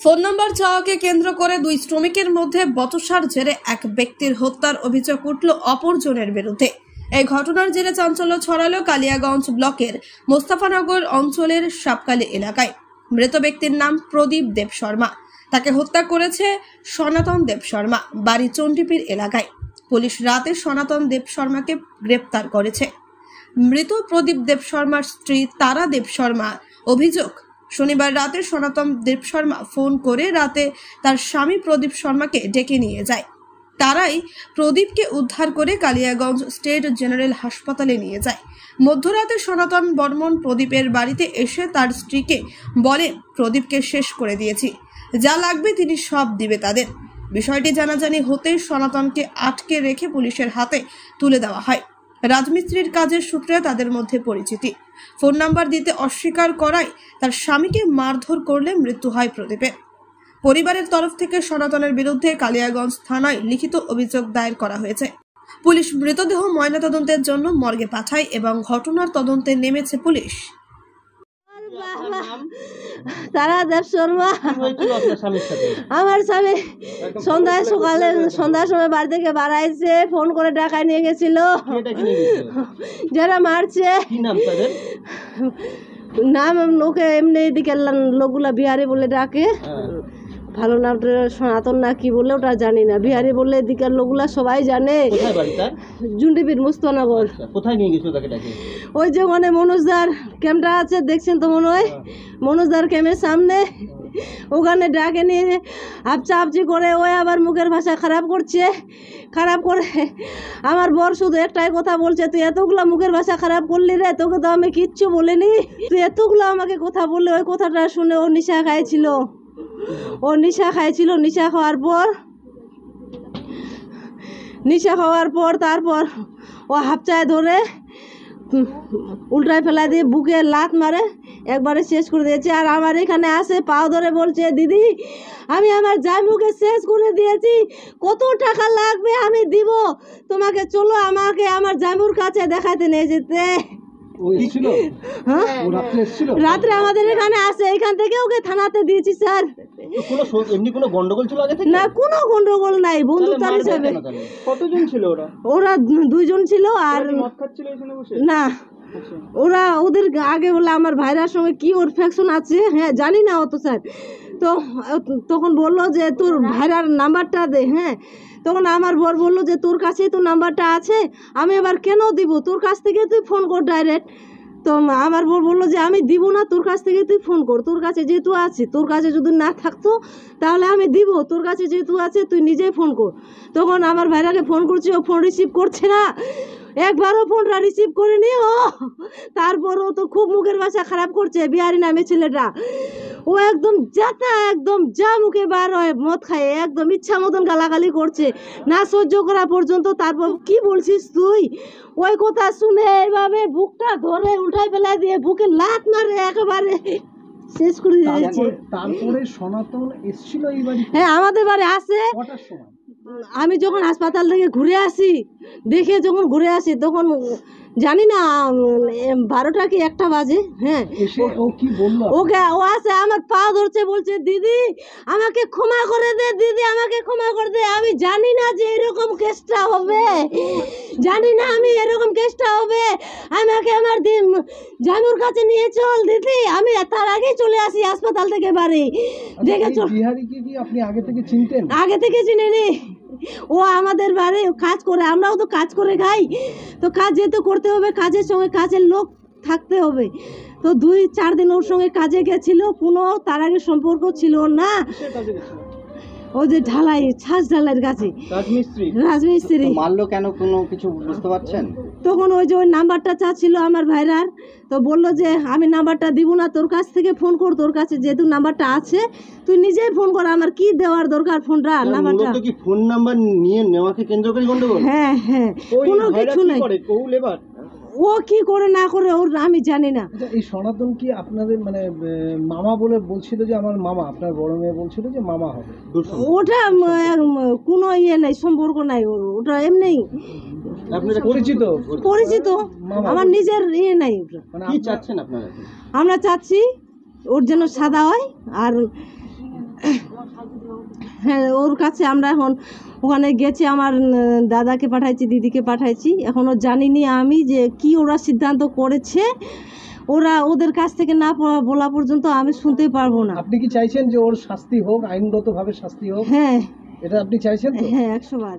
Phone নম্বর চাওয়াকে কেন্দ্র করে দুই শ্রমিকের মধ্যে বচসার জেরে এক ব্যক্তির হত্যার অভিযোগ উঠল অপরজনের বিরুদ্ধে। এই ঘটনার জেরে চাঞ্চল্য ছড়ালো কালিয়াগঞ্জ ব্লকের মোস্তাফানগর অঞ্চলের সাপকালি এলাকায়। মৃত ব্যক্তির নাম প্রদীপ দেব শর্মা। তাকে হত্যা করেছে সনাতন দেব শর্মা, বাড়ি চণ্ডীপীর এলাকায়। পুলিশ রাতে সনাতন দেব শর্মাকে গ্রেপ্তার করেছে। মৃত প্রদীপ দেব শর্মার স্ত্রী তারা দেব শর্মা অভিযোগ, শনিবার রাতে সনাতন দেব শর্মা ফোন করে রাতে তার স্বামী প্রদীপ শর্মাকে ডেকে নিয়ে যায়। তারাই প্রদীপকে উদ্ধার করে কালিয়াগঞ্জ স্টেট জেনারেল হাসপাতালে নিয়ে যায়। মধ্যরাতে সনাতন বর্মন প্রদীপের বাড়িতে এসে তার স্ত্রীকে বলে, প্রদীপকে শেষ করে দিয়েছি, যা লাগবে তিনি সব দিবে তাদের। বিষয়টি জানাজানি হতেই সনাতনকে আটকে রেখে পুলিশের হাতে তুলে দেওয়া হয়। রাজমিস্ত্রির কাজের সূত্রে তাদের মধ্যে পরিচিতি। ফোন নাম্বার দিতে অস্বীকার করায় তার স্বামীকে মারধর করলে মৃত্যু হয় প্রদীপের। পরিবারের তরফ থেকে সনাতনের বিরুদ্ধে কালিয়াগঞ্জ থানায় লিখিত অভিযোগ দায়ের করা হয়েছে। পুলিশ মৃতদেহ ময়নাতদন্তের জন্য মর্গে পাঠায় এবং ঘটনার তদন্তে নেমেছে পুলিশ। তারা দেব শর্মা আমার স্বামী সন্ধ্যার সময় বাড়ি থেকে বাড়াইছে, ফোন করে ডাকায় নিয়ে গেছিল। যারা মারছে নাম লোকে এমনি এদিকে লোকগুলা বিহারি বলে ডাকে, ভালো নামটা সনাতন না কি বলে ওটা জানি না। বিহারি বললে এদিকের লোকগুলা সবাই জানে। চণ্ডীপীর মোস্তাফানগর। কোথায় নিয়ে গেছিল তাকে? ওই যে মানে মনোজদার ক্যাম্পটা আছে, দেখছেন তো মনে হয়, মনোজদার ক্যাম্পের সামনে ওখানে ডাকে নিয়ে আপচি করে ওই আবার মুখের ভাষা খারাপ করছে। খারাপ করে আমার বর শুধু একটাই কথা বলছে, তুই এতগুলো মুখের ভাষা খারাপ করলি রে, তোকে তো আমি কিচ্ছু বলিনি, তুই এতগুলো আমাকে কথা বললি। ওই কথাটা শুনে ও নেশা খাইছিল। নেশা খাওয়ার পর তারপর ও হাফচায় ধরে উল্টায় ফেলা দিয়ে বুকে লাত মারে, একবারে শেষ করে দিয়েছে। আর আমার এখানে আসে পাও ধরে বলছে, দিদি আমি আমার জামুকে শেষ করে দিয়েছি, কত টাকা লাগবে আমি দিব তোমাকে, চলো আমাকে আমার জামুর কাছে দেখাতে নিয়ে যেতে। রাত্রে আমাদের এখানে আসে, এখান থেকে ওকে থানাতে দিয়েছি স্যার। কোনো গন্ডগোল ছিল আগে থেকে? না, কোনো গন্ডগোল নাই, বন্ধুত্ব হিসাবে। কতজন ছিল ওরা? ওরা দুইজন ছিল। আর না, ওরা ওদের আগে বলে আমার ভাইরার সঙ্গে কি ওর ফ্যাকশন আছে, হ্যাঁ জানি না অত স্যার। তো তখন বললো যে তোর ভাইরার নাম্বারটা দে। হ্যাঁ, তখন আমার বর বললো যে তোর কাছেই তো নাম্বারটা আছে, আমি এবার কেন দিব, তোর কাছ থেকে তুই ফোন কর ডাইরেক্ট। তো আমার বর বললো যে আমি দিব না, তোর কাছ থেকে তুই ফোন কর, তোর কাছে যেহেতু আছে, তোর কাছে যদি না থাকতো তাহলে আমি দিব, তোর কাছে যেহেতু আছে তুই নিজেই ফোন কর। তখন আমার ভাইরাকে ফোন করছি, ও ফোন রিসিভ করছে না, একবারও ফোনটা রিসিভ করেনি ও। তারপর ও তো খুব মুখের ভাষা খারাপ করছে, বিহারি নামে ছেলেটা। ও একদম যা মুখে বার হয় মদ খায়, একদম ইচ্ছা মতন গালাগালি করছে, না সহ্য করা পর্যন্ত। তারপর কি বলছিস তুই, ওই কথা শুনে এইভাবে বুকটা ধরে উল্টায় ফেলা দিয়ে বুকে লাত মারে, একেবারে শেষ করে দিয়েছে। তারপরে সনাতন এসেছিল এই বাড়ি? হ্যাঁ, আমাদের বাড়ি আসে। আমি যখন হাসপাতাল থেকে ঘুরে আসি, যখন ঘুরে আসি তখন জানি না 12টা কি 1টা বাজে। হ্যাঁ, ওকে ও আসে, আমার পা ধরছে, বলছে দিদি আমাকে ক্ষমা করে দে, দিদি আমাকে ক্ষমা করে দে। আমি জানি না যে এরকম কেসটা হবে, আমাকে আমার জানুর কাছে নিয়ে চল দিদি। আমি তার আগে চলে আসি হাসপাতাল থেকে বাড়ি। দেখেছো বিহারীকে কি আপনি আগে থেকে চিনতেন? আগে থেকে চিনিনি, ও আমাদের বাড়ি কাজ করে, আমরাও তো কাজ করে খাই, তো কাজ যেহেতু করতে হবে, কাজের সঙ্গে কাজের লোক থাকতে হবে। তো 2-4 দিন ওর সঙ্গে কাজে গেছিল, কোনো তার আগে সম্পর্ক ছিল না। ওই যে ছাদ ঢালাইয়ের কাছে রাজমিস্ত্রি। মারলো কেন, কোনো কিছু বুঝতে পারছেন? তখন ওই যে ওই নাম্বারটা চাচ্ছিল আমার ভাইরার, তো বললো যে আমি নাম্বারটা দিব না, তোর কাছ থেকে ফোন কর, তোর কাছে যেহেতু নাম্বারটা আছে তুই নিজেই ফোন কর, আমার কি দেওয়ার দরকার ফোনটা, নাম্বারটা। কি ফোন নাম্বার নিয়ে নেওয়াকে কেন্দ্র করে গন্ডগোল? হ্যাঁ, কোনো কিছু নাই। ও কি করে না করে ওর আমি জানি না। এই সনাতন কি আপনাদের মানে মামা বলে বলছিল যে আমার মামা, আপনার বড় মেয়ে বলছিল যে মামা হবে? ওটা কোনো ইয়ে নাই, সম্পর্ক নাই, ওটা এমনি পরিচিত, আমার নিজের ইয়ে নাই। কি চাচ্ছেন আপনারা? আমরা চাচ্ছি ওর যেন সাদা হয়, আর হ্যাঁ ওর কাছে আমরা এখন ওখানে গেছি, আমার দাদাকে পাঠাইছি, দিদিকে পাঠাইছি, এখনও জানিনি আমি যে কি ওরা সিদ্ধান্ত করেছে। ওদের কাছ থেকে না বলা পর্যন্ত আমি শুনতে পারবো না। আপনি কি চাইছেন যে ওর শাস্তি হোক, আইনগতভাবে শাস্তি হোক? হ্যাঁ এটা আপনি চাইছেন তো? হ্যাঁ 100 বার।